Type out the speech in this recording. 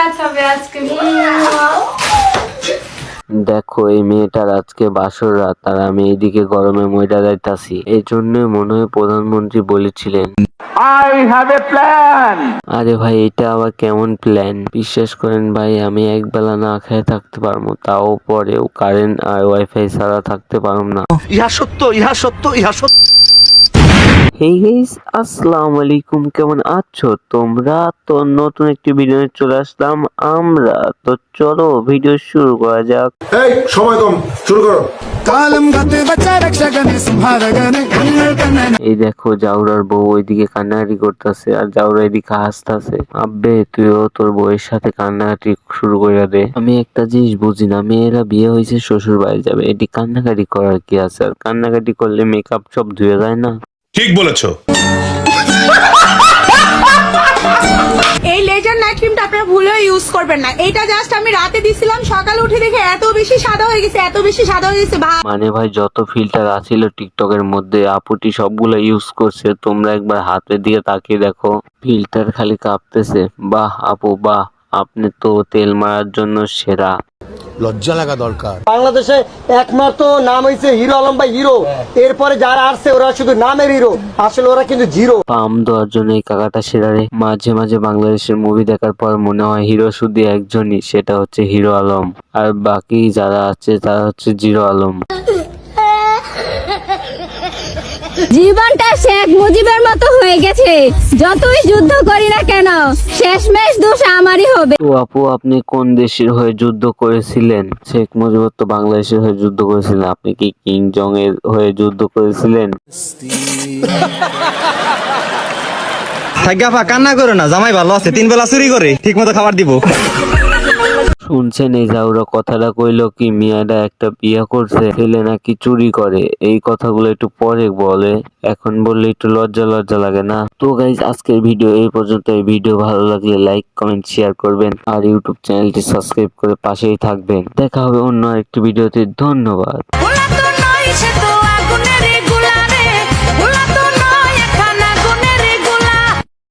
রাত হবে আজকে। দেখো এই মেয়েটার আজকে বাসর রাত আর আমি এইদিকে গরমে মইরা যাইতাছি। এই জন্যই মনে হয় প্রধানমন্ত্রী বলেছিলেন I have a plan. আরে ভাই এটা আবার কেমন প্ল্যান? বিশ্বাস করেন ভাই আমি একবেলা না খেয়ে থাকতে পারবো, তাও পরেও কারেন্ট আর ওয়াইফাই ছাড়া থাকতে পারবো না। ইহা সত্য, ইহা সত্য, ইহা সত্য। হেই গাইস, আসসালামু আলাইকুম, কেমন আছো তোমরা? তো নতুন একটি ভিডিও নিয়ে চলে আসলাম আমরা। তো চলো ভিডিও শুরু করা যাক। এই সময় কম, শুরু করো। এই দেখো জাউরার বউ ওইদিকে কান্নাকাটি করতেছে আর জাউরা এদিকে হাসতেছে। আব্বে তুইও তোর বউয়ের সাথে কান্নাকাটি শুরু করে দে। আমি একটা জিনিস বুঝি না, মেয়েরা বিয়ে হয়েছে শ্বশুর বাড়ি যাবে, এটি কান্নাকাটি করার কি আছে? আর কান্নাকাটি করলে মেকআপ সব ধুয়ে যায় না? ঠিক বলেছো। এই লেজার নাইট ক্রিমটা আপনারা ভুলেও ইউজ করবেন না। এটা জাস্ট আমি রাতে দিছিলাম, সকালে উঠে দেখে এত বেশি সাদা হয়ে গেছে, এত বেশি সাদা হয়ে গেছে ভাই। মানে ভাই যত ফিল্টার আছিল টিকটকের মধ্যে আপুটি সবগুলো ইউজ করছে, তোমরা একবার হাতে দিয়ে তাকিয়ে দেখো, ফিল্টার খালি কাঁপতেছে। বাহ আপু বাহ, আপনি তো তেল মারার জন্য সেরা। লজ্জা লাগা দরকার। বাংলাদেশে একমাত্র নাম হয়েছে হিরো আলম ভাই হিরো। এরপরে যারা আসছে ওরা শুধু নামের হিরো, আসলে ওরা কিন্তু জিরো। পাম দেওয়ার জন্য এই কাকাটা সেরা রে। মাঝে মাঝে বাংলাদেশের মুভি দেখার পর মনে হয় হিরো শুধু একজনই, সেটা হচ্ছে হিরো আলম, আর বাকি যারা আছে তারা হচ্ছে জিরো আলম। জীবনটা শেখ মুজিবের মতো হয়ে গেছে, যতই যুদ্ধ করি না কেন শেষমেশ দোষ আমারই হবে। তো আপু আপনি কোন দেশের হয়ে যুদ্ধ করেছিলেন? শেখ মুজিব তো বাংলাদেশের হয়ে যুদ্ধ করেছিলেন, আপনি কি কিং জং এর হয়ে যুদ্ধ করেছিলেন? থাইগাফা কান্না করো না, জামাই ভালো আছে, 3 বেলা চুরি করে ঠিক মতো খাবার দিব। শুনছেন এই জাউরা কথাটা কইলো কি মিয়াটা একটা বিয়ে করছে, ছেলে নাকি চুরি করে। এই কথাগুলো একটু পরে বলে, এখন বললে একটু লজ্জা লজ্জা লাগে না? তো গাইজ আজকের ভিডিও এই পর্যন্ত। এই ভিডিও ভালো লাগলে লাইক কমেন্ট শেয়ার করবেন আর ইউটিউব চ্যানেলটি সাবস্ক্রাইব করে পাশেই থাকবেন। দেখা হবে অন্য আরেকটি ভিডিওতে। ধন্যবাদ।